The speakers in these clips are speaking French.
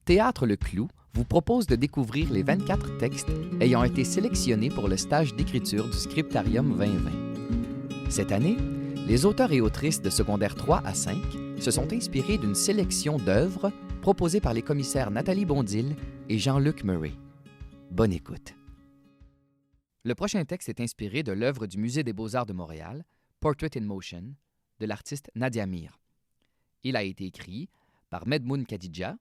Théâtre Le Clou vous propose de découvrir les 24 textes ayant été sélectionnés pour le stage d'écriture du Scriptarium 2020. Cette année, les auteurs et autrices de secondaire 3 à 5 se sont inspirés d'une sélection d'œuvres proposées par les commissaires Nathalie Bondil et Jean-Luc Murray. Bonne écoute. Le prochain texte est inspiré de l'œuvre du Musée des Beaux-Arts de Montréal, Portrait in Motion, de l'artiste Nadia Mir. Il a été écrit par Medmoun Khadija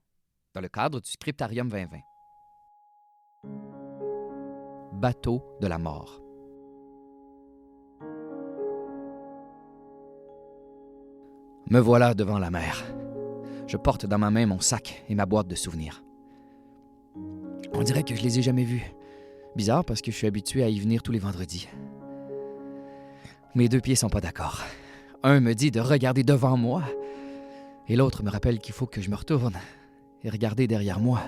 dans le cadre du Scriptarium 2020. Bateau de la mort. Me voilà devant la mer. Je porte dans ma main mon sac et ma boîte de souvenirs. On dirait que je les ai jamais vus. Bizarre parce que je suis habitué à y venir tous les vendredis. Mes deux pieds sont pas d'accord. Un me dit de regarder devant moi et l'autre me rappelle qu'il faut que je me retourne et regarder derrière moi.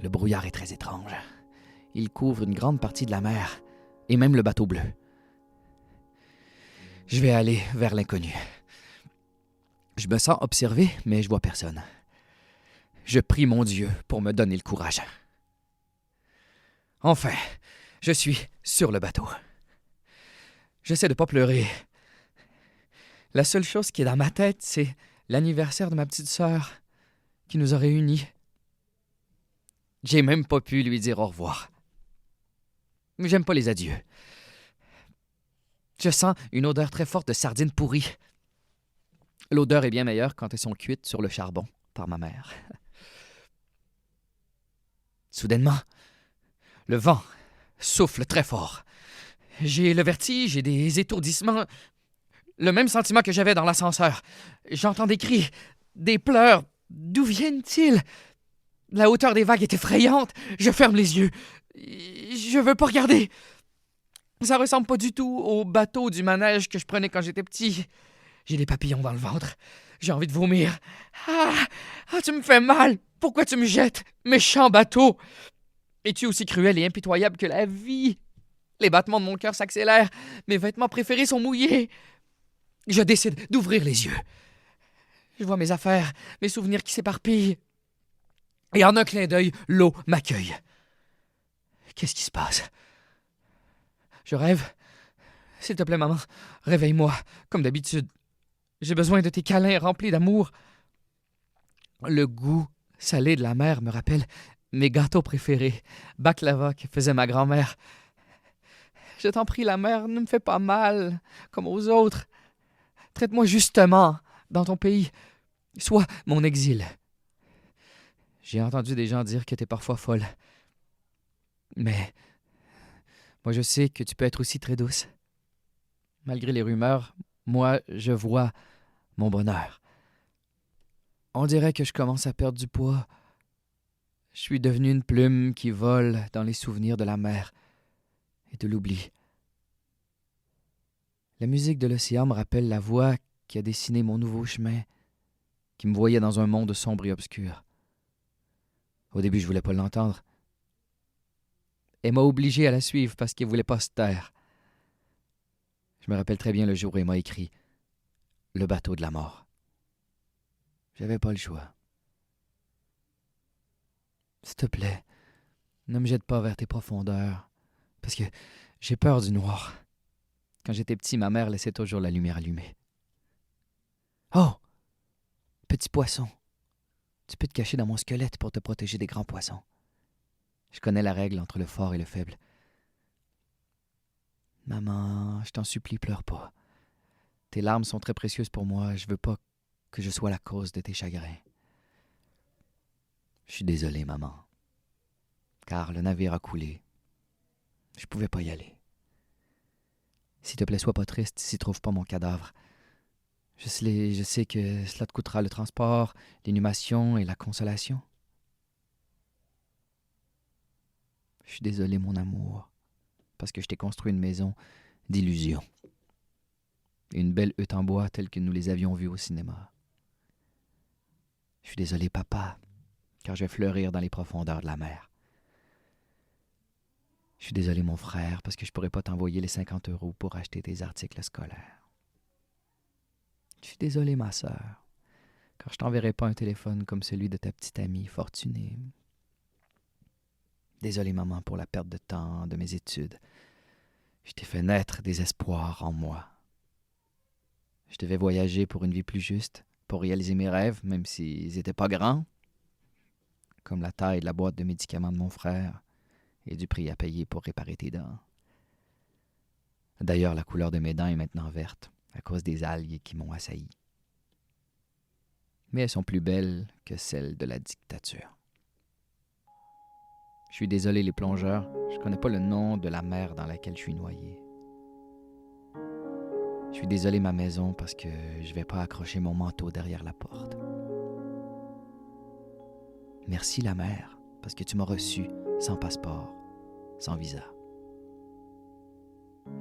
Le brouillard est très étrange. Il couvre une grande partie de la mer et même le bateau bleu. Je vais aller vers l'inconnu. Je me sens observé, mais je vois personne. Je prie mon Dieu pour me donner le courage. Enfin, je suis sur le bateau. J'essaie de pas pleurer. La seule chose qui est dans ma tête, c'est l'anniversaire de ma petite sœur qui nous a réunis. J'ai même pas pu lui dire au revoir. J'aime pas les adieux. Je sens une odeur très forte de sardines pourries. L'odeur est bien meilleure quand elles sont cuites sur le charbon par ma mère. Soudainement, le vent souffle très fort. J'ai le vertige et des étourdissements. Le même sentiment que j'avais dans l'ascenseur. J'entends des cris, des pleurs. D'où viennent-ils? La hauteur des vagues est effrayante. Je ferme les yeux. Je veux pas regarder. Ça ressemble pas du tout au bateau du manège que je prenais quand j'étais petit. J'ai des papillons dans le ventre. J'ai envie de vomir. Ah, tu me fais mal. Pourquoi tu me jettes? Méchant bateau. Es-tu aussi cruel et impitoyable que la vie? Les battements de mon cœur s'accélèrent. Mes vêtements préférés sont mouillés. Je décide d'ouvrir les yeux. Je vois mes affaires, mes souvenirs qui s'éparpillent. Et en un clin d'œil, l'eau m'accueille. Qu'est-ce qui se passe? Je rêve? S'il te plaît, maman, réveille-moi, comme d'habitude. J'ai besoin de tes câlins remplis d'amour. Le goût salé de la mer me rappelle mes gâteaux préférés, baklava que faisait ma grand-mère. Je t'en prie, la mer, ne me fais pas mal, comme aux autres. Traite-moi justement dans ton pays. Sois mon exil. J'ai entendu des gens dire que t'es parfois folle. Mais moi, je sais que tu peux être aussi très douce. Malgré les rumeurs, moi, je vois mon bonheur. On dirait que je commence à perdre du poids. Je suis devenu une plume qui vole dans les souvenirs de la mer et de l'oubli. La musique de l'océan me rappelle la voix qui a dessiné mon nouveau chemin, qui me voyait dans un monde sombre et obscur. Au début, je voulais pas l'entendre. Elle m'a obligé à la suivre parce qu'elle voulait pas se taire. Je me rappelle très bien le jour où elle m'a écrit « Le bateau de la mort ». J'avais pas le choix. S'il te plaît, ne me jette pas vers tes profondeurs, parce que j'ai peur du noir. Quand j'étais petit, ma mère laissait toujours la lumière allumée. Oh! Petit poisson, tu peux te cacher dans mon squelette pour te protéger des grands poissons. Je connais la règle entre le fort et le faible. Maman, je t'en supplie, pleure pas. Tes larmes sont très précieuses pour moi. Je veux pas que je sois la cause de tes chagrins. Je suis désolé, maman. Car le navire a coulé. Je pouvais pas y aller. S'il te plaît, sois pas triste s'il trouve pas mon cadavre. Je sais que cela te coûtera le transport, l'inhumation et la consolation. Je suis désolé, mon amour, parce que je t'ai construit une maison d'illusions. Une belle hutte en bois telle que nous les avions vues au cinéma. Je suis désolé, papa, car je vais fleurir dans les profondeurs de la mer. Je suis désolé, mon frère, parce que je pourrais pas t'envoyer les 50 € pour acheter tes articles scolaires. Je suis désolé, ma sœur, car je t'enverrai pas un téléphone comme celui de ta petite amie fortunée. Désolé, maman, pour la perte de temps de mes études. Je t'ai fait naître des espoirs en moi. Je devais voyager pour une vie plus juste, pour réaliser mes rêves, même s'ils n'étaient pas grands, comme la taille de la boîte de médicaments de mon frère et du prix à payer pour réparer tes dents. D'ailleurs, la couleur de mes dents est maintenant verte, à cause des algues qui m'ont assailli. Mais elles sont plus belles que celles de la dictature. Je suis désolé, les plongeurs, je connais pas le nom de la mer dans laquelle je suis noyé. Je suis désolé, ma maison, parce que je vais pas accrocher mon manteau derrière la porte. Merci, la mer, parce que tu m'as reçu sans passeport, sans visa.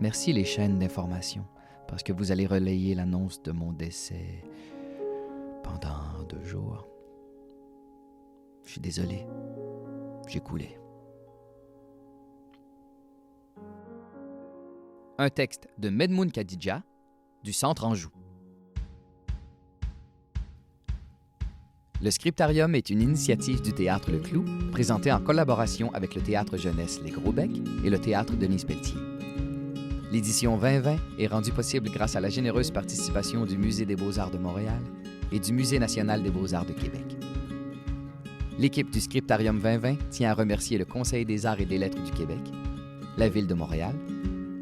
Merci, les chaînes d'information, parce que vous allez relayer l'annonce de mon décès pendant 2 jours. Je suis désolé, j'ai coulé. Un texte de Medmoun Khadija, du Centre Anjou. Le Scriptarium est une initiative du Théâtre Le Clou, présentée en collaboration avec le Théâtre Jeunesse Les Gros Becs et le Théâtre Denise Pelletier. L'édition 2020 est rendue possible grâce à la généreuse participation du Musée des Beaux-Arts de Montréal et du Musée national des Beaux-Arts de Québec. L'équipe du Scriptarium 2020 tient à remercier le Conseil des arts et des lettres du Québec, la Ville de Montréal,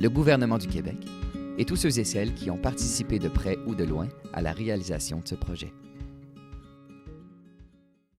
le gouvernement du Québec et tous ceux et celles qui ont participé de près ou de loin à la réalisation de ce projet.